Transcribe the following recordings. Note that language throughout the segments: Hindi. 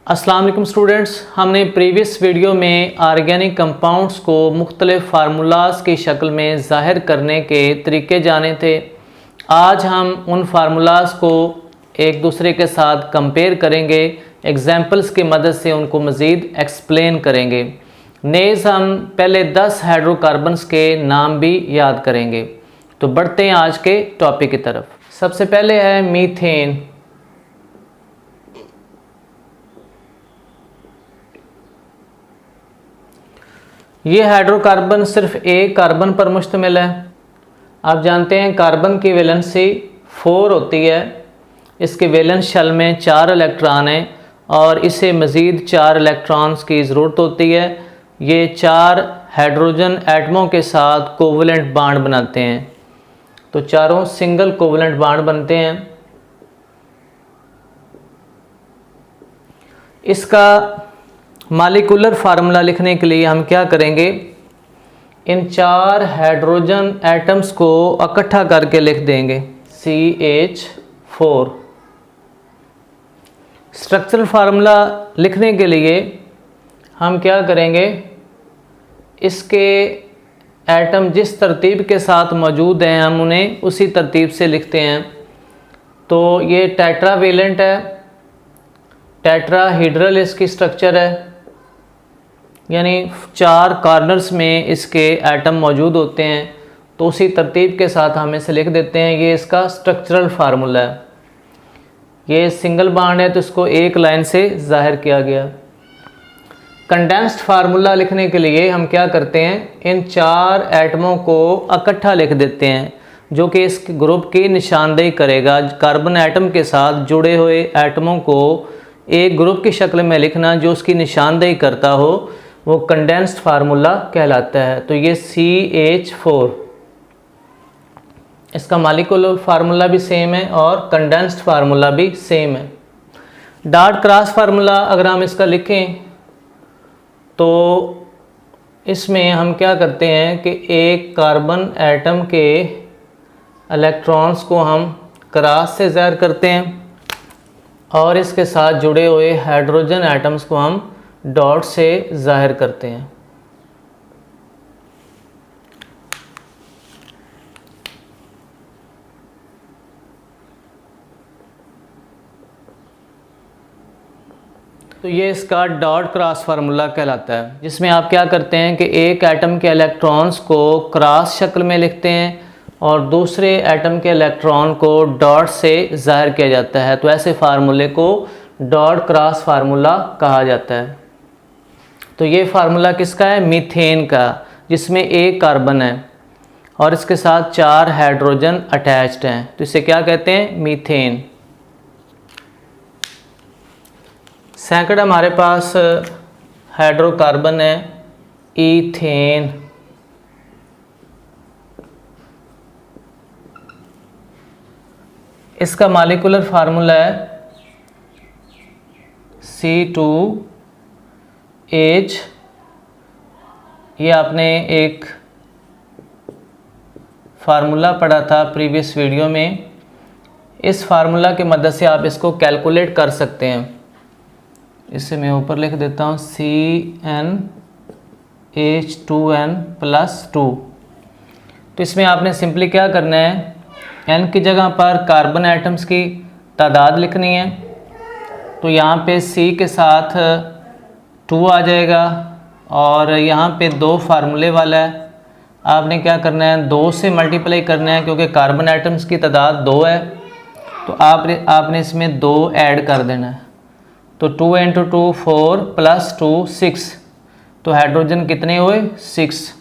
अस्सलाम वालेकुम स्टूडेंट्स, हमने प्रीवियस वीडियो में ऑर्गेनिक कंपाउंड्स को मुख्तलिफ फार्मूलाज की शक्ल में ज़ाहिर करने के तरीके जाने थे। आज हम उन फार्मूलाज को एक दूसरे के साथ कंपेयर करेंगे, एग्जाम्पल्स की मदद से उनको मज़ीद एक्सप्लेन करेंगे। नेज़ हम पहले 10 हाइड्रोकार्बन्स के नाम भी याद करेंगे। तो बढ़ते हैं आज के टॉपिक की तरफ। सबसे पहले है मीथेन। ये हाइड्रोकार्बन सिर्फ एक कार्बन पर मुश्तमिल है। आप जानते हैं कार्बन की वैलेंसी 4 होती है, इसके वैलेंस शेल में 4 इलेक्ट्रॉन हैं और इसे मज़ीद 4 इलेक्ट्रॉन्स की ज़रूरत होती है। ये 4 हाइड्रोजन एटमों के साथ कोवलेंट बॉन्ड बनाते हैं, तो चारों सिंगल कोवलेंट बॉन्ड बनते हैं। इसका मॉलिक्यूलर फार्मूला लिखने के लिए हम क्या करेंगे, इन 4 हाइड्रोजन एटम्स को इकट्ठा करके लिख देंगे CH4। स्ट्रक्चरल फार्मूला लिखने के लिए हम क्या करेंगे, इसके एटम जिस तरतीब के साथ मौजूद हैं हम उन्हें उसी तरतीब से लिखते हैं। तो ये टेट्रावेलेंट है, टेट्राहीड्रल इसकी स्ट्रक्चर है, यानी 4 कॉर्नर्स में इसके एटम मौजूद होते हैं। तो उसी तरतीब के साथ हम इसे लिख देते हैं। ये इसका स्ट्रक्चरल फार्मूला है। ये सिंगल बॉन्ड है तो इसको एक लाइन से जाहिर किया गया। कंडेंस्ड फार्मूला लिखने के लिए हम क्या करते हैं, इन 4 एटमों को इकट्ठा लिख देते हैं, जो कि इस ग्रुप की निशानदेही करेगा। कार्बन एटम के साथ जुड़े हुए एटमों को एक ग्रुप की शक्ल में लिखना जो उसकी निशानदेही करता हो, वो कंडेंस्ड फार्मूला कहलाता है। तो ये CH4, इसका मॉलिक्यूलर फार्मूला भी सेम है और कंडेंस्ड फार्मूला भी सेम है। डॉट क्रॉस फार्मूला अगर हम इसका लिखें तो इसमें हम क्या करते हैं कि एक कार्बन एटम के इलेक्ट्रॉन्स को हम क्रॉस से ज़ाहिर करते हैं और इसके साथ जुड़े हुए हाइड्रोजन एटम्स को हम डॉट से ज़ाहिर करते हैं। तो ये इसका डॉट क्रॉस फार्मूला कहलाता है, जिसमें आप क्या करते हैं कि एक एटम के इलेक्ट्रॉन्स को क्रॉस शक्ल में लिखते हैं और दूसरे एटम के इलेक्ट्रॉन को डॉट से ज़ाहिर किया जाता है। तो ऐसे फार्मूले को डॉट क्रॉस फार्मूला कहा जाता है। तो ये फार्मूला किसका है, मीथेन का, जिसमें एक कार्बन है और इसके साथ 4 हाइड्रोजन अटैच्ड हैं। तो इसे क्या कहते हैं, मीथेन। सेकंड हमारे पास हाइड्रोकार्बन है ईथेन। इसका मॉलिक्यूलर फार्मूला है C2H। ये आपने एक फार्मूला पढ़ा था प्रीवियस वीडियो में। इस फार्मूला की मदद से आप इसको कैलकुलेट कर सकते हैं। इसे मैं ऊपर लिख देता हूँ CnH2n+2। तो इसमें आपने सिंपली क्या करना है, n की जगह पर कार्बन एटम्स की तादाद लिखनी है। तो यहाँ पे C के साथ 2 आ जाएगा और यहाँ पे 2 फार्मूले वाला है। आपने क्या करना है, 2 से मल्टीप्लाई करना है, क्योंकि कार्बन एटम्स की तादाद 2 है। तो आपने इसमें 2 ऐड कर देना है। तो 2 × 2 4 + 2 6। तो हाइड्रोजन कितने हुए, 6।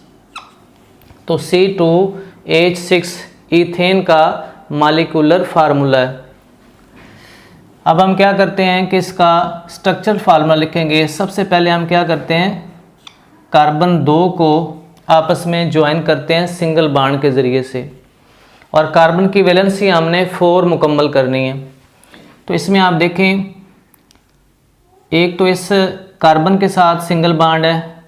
तो C2H6 ईथेन का मॉलिक्यूलर फार्मूला है। अब हम क्या करते हैं कि इसका स्ट्रक्चरल फार्मूला लिखेंगे। सबसे पहले हम क्या करते हैं, कार्बन 2 को आपस में ज्वाइन करते हैं सिंगल बॉन्ड के ज़रिए से, और कार्बन की वैलेंसी हमने 4 मुकम्मल करनी है। तो इसमें आप देखें, एक तो इस कार्बन के साथ सिंगल बॉन्ड है।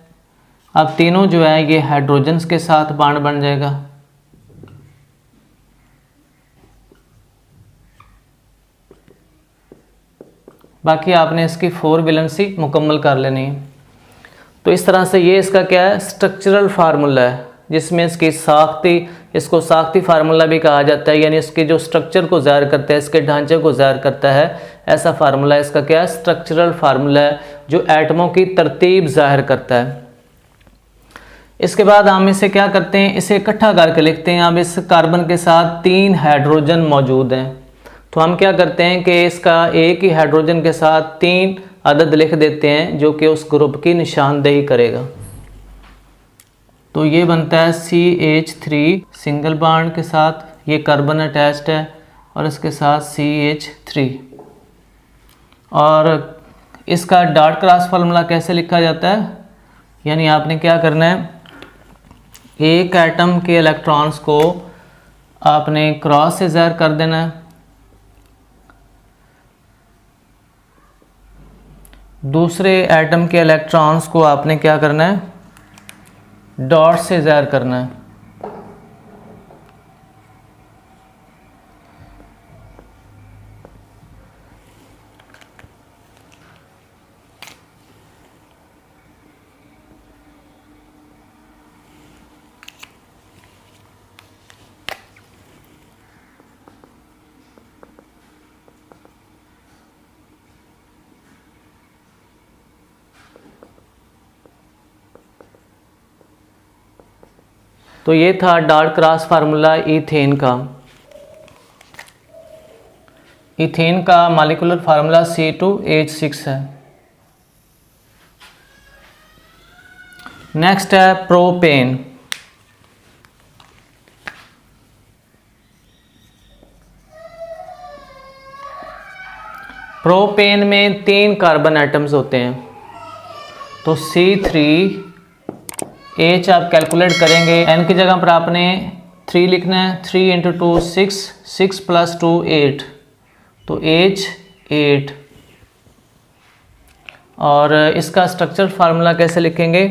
अब तीनों जो है ये हाइड्रोजन्स के साथ बॉन्ड बन जाएगा। बाकी आपने इसकी 4 वैलेंसी मुकम्मल कर लेनी है। तो इस तरह से ये इसका क्या है, स्ट्रक्चरल फार्मूला है, जिसमें इसकी इसको साख्ती फार्मूला भी कहा जाता है, यानी इसके जो स्ट्रक्चर को ज़ाहिर करता है, इसके ढांचे को ज़ाहिर करता है, ऐसा फार्मूला इसका क्या है, स्ट्रक्चरल फार्मूला है, जो एटमों की तरतीब ज़ाहिर करता है। इसके बाद हम इसे क्या करते हैं, इसे इकट्ठा करके लिखते हैं। अब इस कार्बन के साथ 3 हाइड्रोजन मौजूद हैं, तो हम क्या करते हैं कि इसका एक ही हाइड्रोजन के साथ 3 अदद लिख देते हैं, जो कि उस ग्रुप की निशानदेही करेगा। तो ये बनता है CH3 सिंगल बॉन्ड के साथ, ये कार्बन अटैच्ड है और इसके साथ CH3। और इसका डॉट क्रॉस फार्मूला कैसे लिखा जाता है, यानी आपने क्या करना है, एक एटम के इलेक्ट्रॉन्स को आपने क्रॉस से ज़ाहिर कर देना है, दूसरे एटम के इलेक्ट्रॉन्स को आपने क्या करना है, डॉट से ज़ाहिर करना है। तो ये था डॉट क्रॉस फार्मूला ईथेन का। ईथेन का मॉलिक्यूलर फार्मूला C2H6 है। नेक्स्ट है प्रोपेन। प्रोपेन में 3 कार्बन एटम्स होते हैं, तो C3H आप कैलकुलेट करेंगे, n की जगह पर आपने 3 लिखना है, 3 × 2 6, 6 + 2 8, तो H8। और इसका स्ट्रक्चर फार्मूला कैसे लिखेंगे,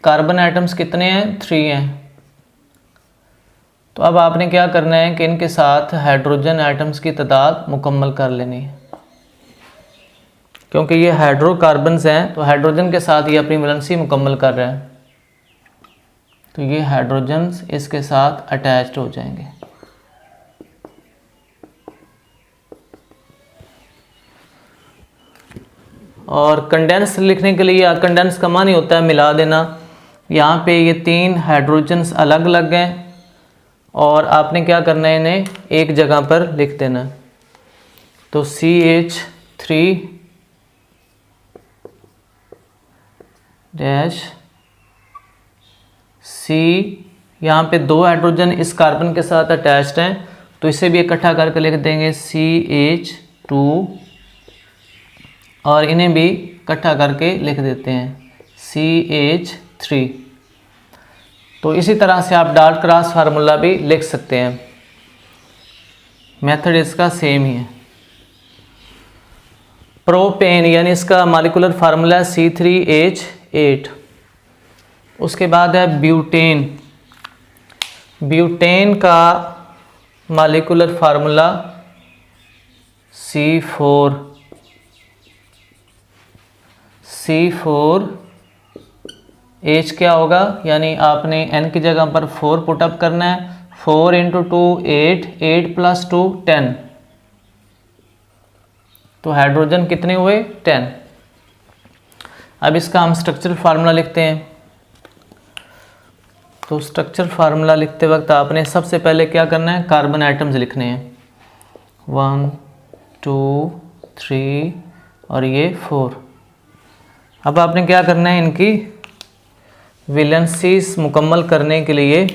कार्बन एटम्स कितने हैं, 3 हैं। तो अब आपने क्या करना है कि इनके साथ हाइड्रोजन एटम्स की तादाद मुकम्मल कर लेनी है, क्योंकि ये हाइड्रोकार्बन्स हैं, तो हाइड्रोजन के साथ ये अपनी वैलेंसी मुकम्मल कर रहे हैं, तो ये हाइड्रोजन्स इसके साथ अटैच्ड हो जाएंगे। और कंडेंस लिखने के लिए, कंडेंस का मान ही होता है मिला देना। यहाँ पे ये 3 हाइड्रोजन्स अलग अलग हैं और आपने क्या करना है, इन्हें एक जगह पर लिख देना। तो CH3 डैश C, यहाँ पे 2 हाइड्रोजन इस कार्बन के साथ अटैच्ड हैं, तो इसे भी इकट्ठा करके लिख देंगे CH2, और इन्हें भी इकट्ठा करके लिख देते हैं CH3। तो इसी तरह से आप डॉट क्रॉस फार्मूला भी लिख सकते हैं, मेथड इसका सेम ही है। प्रोपेन यानी इसका मॉलिक्यूलर फार्मूला C3H8। उसके बाद है ब्यूटेन। ब्यूटेन का मॉलिक्यूलर फार्मूला C4। C4H क्या होगा, यानी आपने n की जगह पर 4 पुटअप करना है, 4 × 2 8, 8 + 2 10, तो हाइड्रोजन कितने हुए, 10। अब इसका हम स्ट्रक्चरल फार्मूला लिखते हैं। तो स्ट्रक्चरल फार्मूला लिखते वक्त आपने सबसे पहले क्या करना है, कार्बन एटम्स लिखने हैं, 1 2 3 और ये 4। अब आपने क्या करना है, इनकी वैलेंसीज मुकम्मल करने के लिए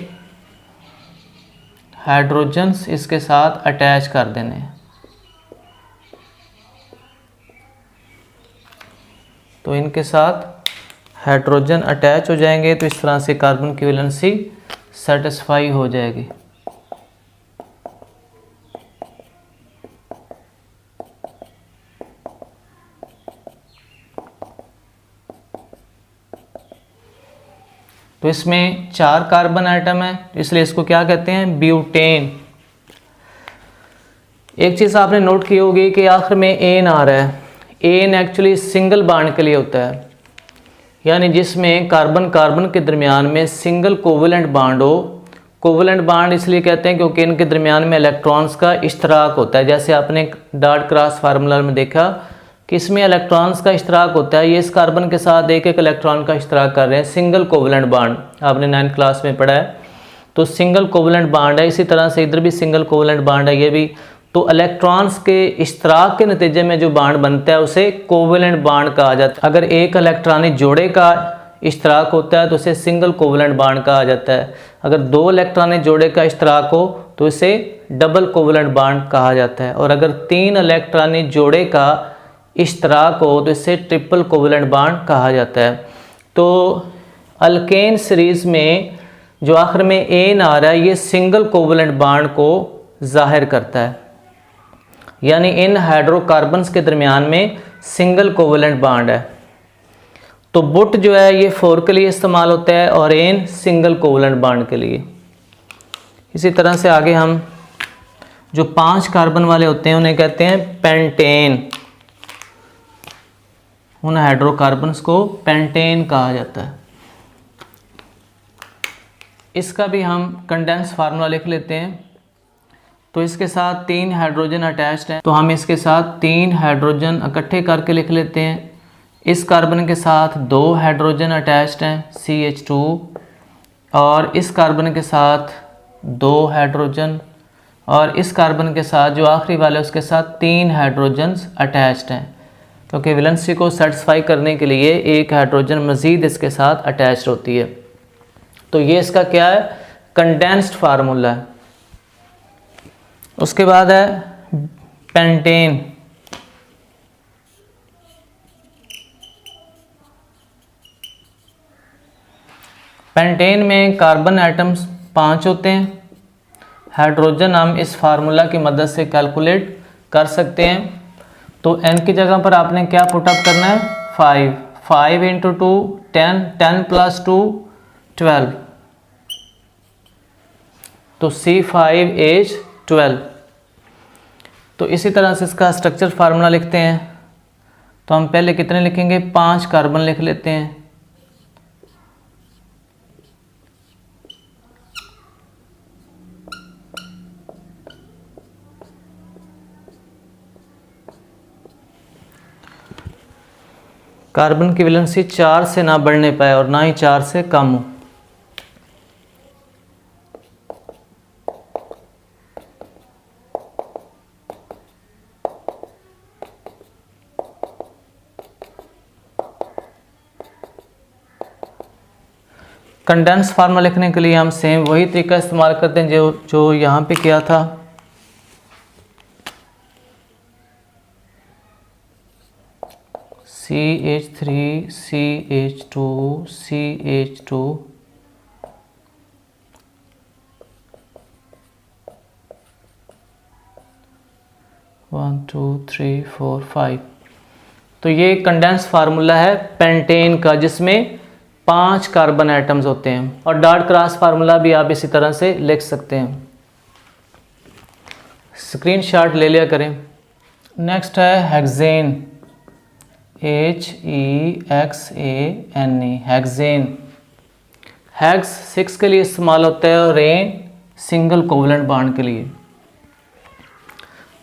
हाइड्रोजन्स इसके साथ अटैच कर देने हैं। तो इनके साथ हाइड्रोजन अटैच हो जाएंगे, तो इस तरह से कार्बन की वैलेंसी सेटिस्फाई हो जाएगी। तो इसमें 4 कार्बन आइटम है, इसलिए इसको क्या कहते हैं, ब्यूटेन। एक चीज़ आपने नोट की होगी कि आखिर में एन आ रहा है। एन एक्चुअली सिंगल बॉन्ड के लिए होता है, यानी जिसमें कार्बन कार्बन के दरमियान में सिंगल कोवेलेंट बॉन्ड हो। कोवेलेंट बॉन्ड इसलिए कहते हैं क्योंकि इनके दरमियान में इलेक्ट्रॉन्स का इश्तराक होता है। जैसे आपने डॉट क्रॉस फार्मूला में देखा कि इसमें इलेक्ट्रॉन्स का इश्तराक होता है। ये इस कार्बन के साथ एक एक इलेक्ट्रॉन का इश्तराक कर रहे हैं, सिंगल कोवेलेंट बॉन्ड, आपने 9th क्लास में पढ़ा है। तो सिंगल कोवेलेंट बॉन्ड है। इसी तरह से इधर भी सिंगल कोवेलेंट बॉन्ड है, ये भी। तो इलेक्ट्रॉन्स के इश्तराक के नतीजे में जो बॉन्ड बनता है उसे कोवेलेंट बॉन्ड कहा जाता है। अगर एक इलेक्ट्रॉनिक जोड़े का इश्तराक होता है तो उसे सिंगल कोवेलेंट बॉन्ड कहा जाता है। अगर दो इलेक्ट्रॉनिक जोड़े का इश्तराक हो तो इसे डबल कोवेलेंट बॉन्ड कहा जाता है। और अगर तीन इलेक्ट्रॉनिक जोड़े का इश्तराक हो तो इसे ट्रिपल कोवेलेंट बॉन्ड कहा जाता है। तो अल्केन सीरीज़ में जो आखिर में एन आ रहा है ये सिंगल कोवेलेंट बॉन्ड को जाहिर करता है, यानी इन हाइड्रोकार्बन्स के दरमियान में सिंगल कोवेलेंट बॉन्ड है। तो बुट जो है ये 4 के लिए इस्तेमाल होता है और एन सिंगल कोवेलेंट बॉन्ड के लिए। इसी तरह से आगे हम जो 5 कार्बन वाले होते हैं उन्हें कहते हैं पेंटेन। उन हाइड्रोकार्बन्स को पेंटेन कहा जाता है। इसका भी हम कंडेंस फार्मूला लिख लेते हैं। तो इसके साथ 3 हाइड्रोजन अटैच्ड हैं, तो हम इसके साथ 3 हाइड्रोजन इकट्ठे करके लिख लेते हैं। इस कार्बन के साथ 2 हाइड्रोजन अटैच्ड हैं CH2, और इस कार्बन के साथ 2 हाइड्रोजन, और इस कार्बन के साथ जो आखिरी वाला है उसके साथ 3 हाइड्रोजन्स अटैच्ड हैं, क्योंकि वैलेंसी को सेटिस्फाई करने के लिए एक हाइड्रोजन मज़ीद इसके साथ अटैच्ड होती है। तो ये इसका क्या है, कंडेंस्ड फार्मूला है। उसके बाद है पेंटेन। पेंटेन में कार्बन एटम्स 5 होते हैं। हाइड्रोजन हम इस फार्मूला की मदद से कैलकुलेट कर सकते हैं। तो n की जगह पर आपने क्या पुटअप करना है, 5। 5 × 2 10, 10 + 2 12, तो C5H12। तो इसी तरह से इसका स्ट्रक्चर फार्मूला लिखते हैं। तो हम पहले कितने लिखेंगे, 5 कार्बन लिख लेते हैं। कार्बन की वैलेंसी 4 से ना बढ़ने पाए और ना ही 4 से कम हो। कंडेंस फार्मूला लिखने के लिए हम सेम वही तरीका इस्तेमाल करते हैं जो यहाँ पे किया था। CH3 CH2 CH2 1 2 3 4 5। तो ये कंडेंस फार्मूला है पेंटेन का, जिसमें 5 कार्बन एटम्स होते हैं। और डॉट क्रॉस फार्मूला भी आप इसी तरह से लिख सकते हैं। स्क्रीनशॉट ले लिया करें। नेक्स्ट है हेक्सेन, HEXANE, हेक्सेन। हेक्स 6 के लिए इस्तेमाल होता है और एन सिंगल कोवेलेंट बॉन्ड के लिए।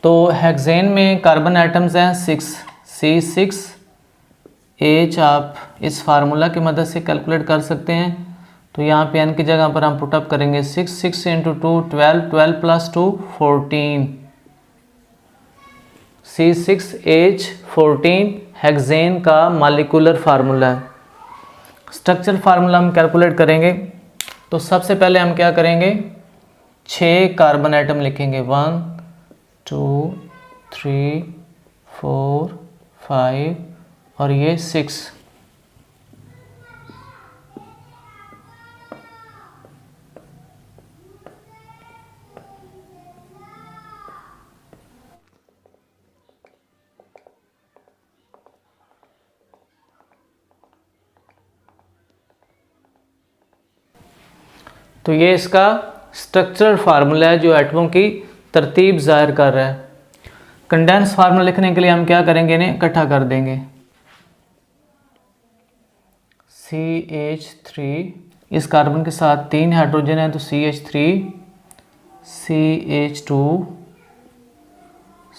तो हेक्सेन में कार्बन एटम्स हैं 6, C6H आप इस फार्मूला की मदद से कैलकुलेट कर सकते हैं। तो यहाँ पे n की जगह पर हम पुटअप करेंगे 6 6 × 2 12, 12 + 2 14, C6H14 हेक्सेन का मॉलिक्यूलर फार्मूला है। स्ट्रक्चर फार्मूला हम कैलकुलेट करेंगे। तो सबसे पहले हम क्या करेंगे, 6 कार्बन एटम लिखेंगे, 1 2 3 4 5 और ये 6। तो ये इसका स्ट्रक्चरल फार्मूला है जो एटमों की तरतीब ज़ाहिर कर रहा है। कंडेंस फार्मूला लिखने के लिए हम क्या करेंगे, इन्हें इकट्ठा कर देंगे। CH3, इस कार्बन के साथ 3 हाइड्रोजन है तो CH3, CH2,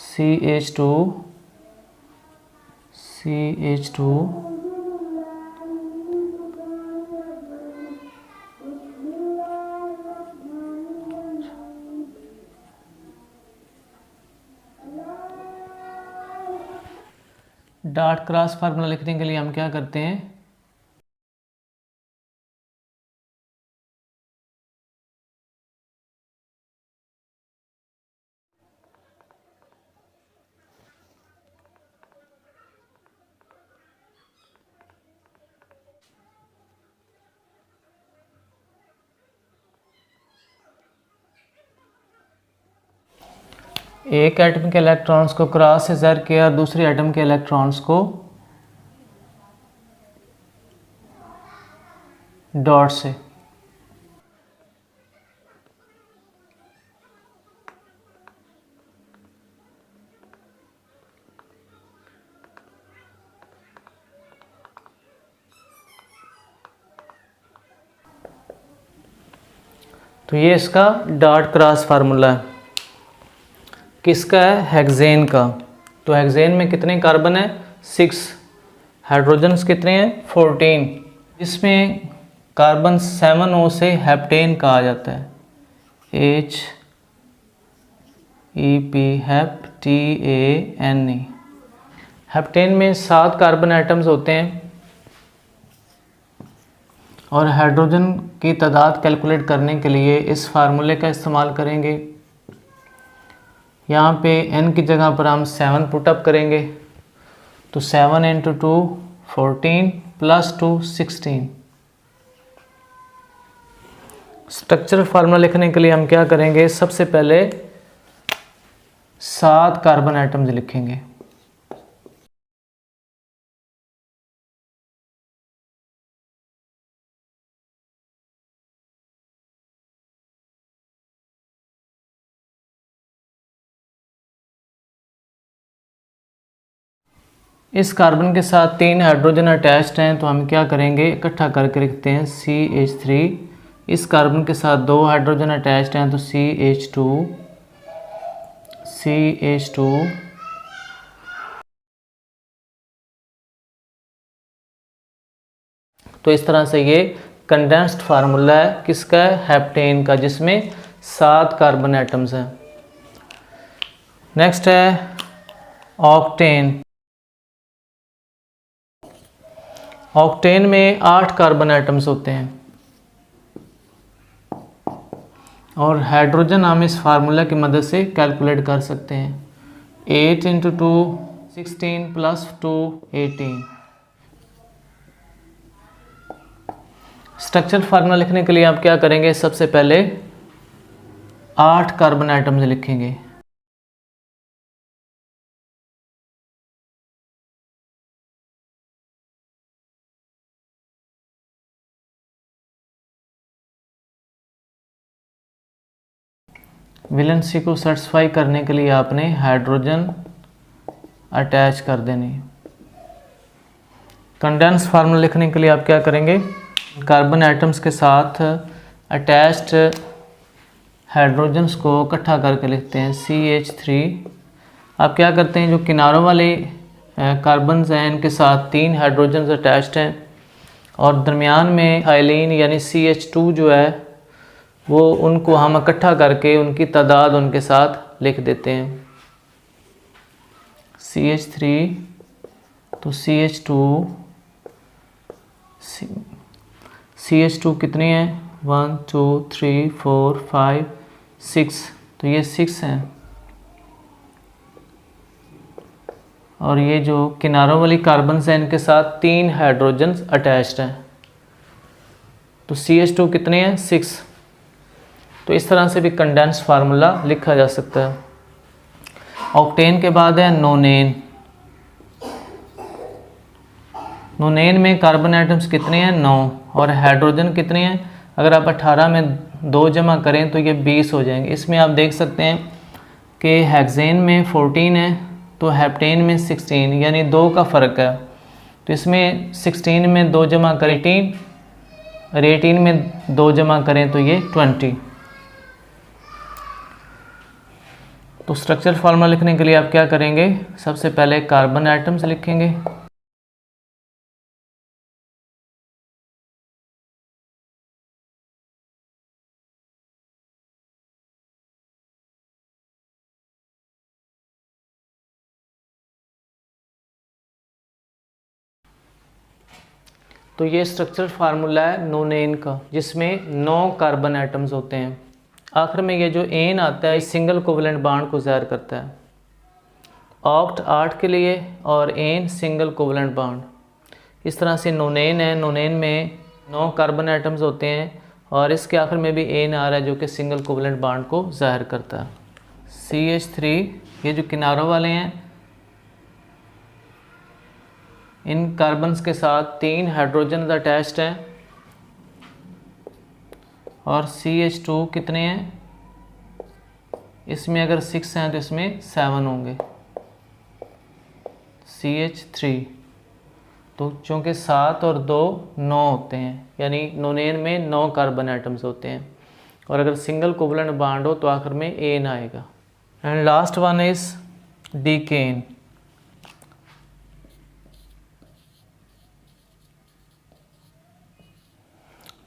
CH2, CH2, dot cross formula लिखने के लिए हम क्या करते हैं, एक एटम के इलेक्ट्रॉन्स को क्रॉस से ज़र किया और दूसरे एटम के इलेक्ट्रॉन्स को डॉट से। तो ये इसका डॉट क्रॉस फार्मूला है। किसका है, हेक्सेन का। तो हेक्सेन में कितने कार्बन है, 6, हाइड्रोजन्स कितने हैं, 14। इसमें कार्बन 7O से हेप्टेन कहा जाता है, HEP, हेप, TANE। हेप्टेन में 7 कार्बन एटम्स होते हैं और हाइड्रोजन की तादाद कैलकुलेट करने के लिए इस फार्मूले का इस्तेमाल करेंगे। यहाँ पे n की जगह पर हम 7 पुटअप करेंगे, तो 7 × 2 14 + 2 16। स्ट्रक्चरल फार्मूला लिखने के लिए हम क्या करेंगे, सबसे पहले 7 कार्बन एटम्स लिखेंगे। इस कार्बन के साथ 3 हाइड्रोजन अटैच्ड हैं तो हम क्या करेंगे, इकट्ठा करके लिखते हैं CH3। इस कार्बन के साथ 2 हाइड्रोजन अटैच्ड हैं तो CH2, CH2, तो इस तरह से ये कंडेंस्ड फार्मूला है किसका है, हेप्टेन का, जिसमें 7 कार्बन एटम्स हैं। नेक्स्ट है ऑक्टेन। ऑक्टेन में 8 कार्बन एटम्स होते हैं और हाइड्रोजन हम इस फार्मूला की मदद से कैलकुलेट कर सकते हैं। 8 × 2 16 + 2 18। स्ट्रक्चर फार्मूला लिखने के लिए आप क्या करेंगे, सबसे पहले 8 कार्बन एटम्स लिखेंगे। वैलेंसी को सेटिस्फाई करने के लिए आपने हाइड्रोजन अटैच कर देनी। कंडेंस फार्मूला लिखने के लिए आप क्या करेंगे, कार्बन एटम्स के साथ अटैच्ड हाइड्रोजन्स को इकट्ठा करके लिखते हैं CH3। आप क्या करते हैं, जो किनारों वाले कार्बन हैं इनके साथ 3 हाइड्रोजन्स अटैच्ड हैं और दरमियान में हाइलीन यानी CH2 जो है वो, उनको हम इकट्ठा करके उनकी तादाद उनके साथ लिख देते हैं। CH3 तो CH2, CH2 कितनी है, 1 2 3 4 5 6, तो ये 6 हैं और ये जो किनारों वाली कार्बन हैं इनके साथ 3 हाइड्रोजन्स अटैच्ड हैं, तो CH2 कितने हैं, 6। तो इस तरह से भी कंडेंस फार्मूला लिखा जा सकता है। ऑक्टेन के बाद है नोनेन। नोनेन में कार्बन एटम्स कितने हैं, 9 और हाइड्रोजन कितने हैं, अगर आप 18 में 2 जमा करें तो ये 20 हो जाएंगे। इसमें आप देख सकते हैं कि हेक्सेन में 14 है तो हेप्टेन में 16, यानी 2 का फ़र्क है। तो इसमें 16 में 2 जमा करें 18, और 18 में 2 जमा करें तो ये 20। तो स्ट्रक्चर फार्मूला लिखने के लिए आप क्या करेंगे, सबसे पहले कार्बन एटम्स लिखेंगे। तो ये स्ट्रक्चर फार्मूला है नोनेन का, जिसमें 9 कार्बन एटम्स होते हैं। आखिर में ये जो एन आता है इस सिंगल कोवलेंट बॉन्ड को ज़ाहिर करता है। ऑक्ट 8 के लिए और एन सिंगल कोवलेंट बॉन्ड। इस तरह से नोनेन है, नोनेन में 9 कार्बन एटम्स होते हैं और इसके आखिर में भी एन आ रहा है जो कि सिंगल कोवलेंट बॉन्ड को ज़ाहिर करता है। CH3, ये जो किनारों वाले हैं, इन कार्बन्स के साथ 3 हाइड्रोजन अटैच्ड हैं, और CH2 कितने हैं, इसमें अगर 6 हैं तो इसमें 7 होंगे। CH3, तो चूँकि 7 और 2 9 होते हैं, यानी नोनेन में 9 कार्बन एटम्स होते हैं, और अगर सिंगल कोवलेंट बॉन्ड हो तो आखिर में एन आएगा। And last one is decane.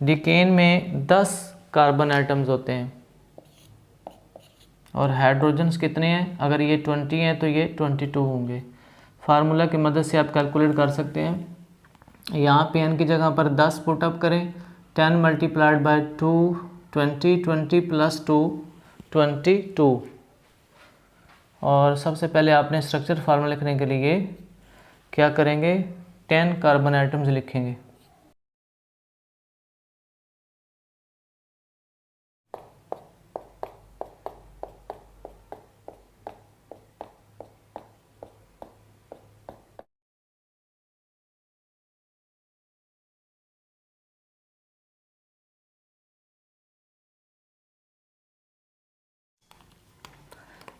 Decane में 10 कार्बन एटम्स होते हैं और हाइड्रोजन्स कितने हैं, अगर ये 20 हैं तो ये 22 होंगे। फार्मूला की मदद से आप कैलकुलेट कर सकते हैं। यहाँ पे n की जगह पर 10 पुटअप करें, 10 मल्टीप्लाइड बाय 2 20, 20 प्लस 2 22। और सबसे पहले आपने स्ट्रक्चर फार्मूला लिखने के लिए क्या करेंगे, 10 कार्बन एटम्स लिखेंगे।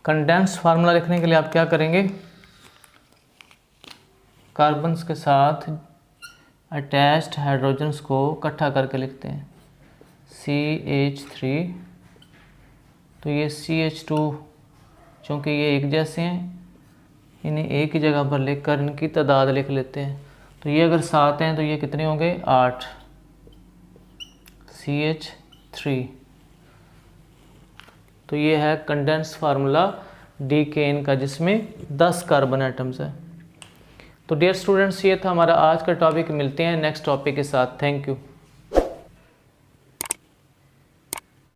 कंडेंस्ड फार्मूला लिखने के लिए आप क्या करेंगे, कार्बन्स के साथ अटैच्ड हाइड्रोजन्स को इकट्ठा करके लिखते हैं। CH3, तो ये CH2, चूँकि ये एक जैसे हैं इन्हें एक ही जगह पर लिखकर इनकी तादाद लिख लेते हैं। तो ये अगर 7 हैं तो ये कितने होंगे, 8। CH3, तो ये है कंडेंस्ड फार्मूला डीकेन का, जिसमें 10 कार्बन एटम्स है। तो डियर स्टूडेंट्स, ये था हमारा आज का टॉपिक। मिलते हैं नेक्स्ट टॉपिक के साथ। Thank you.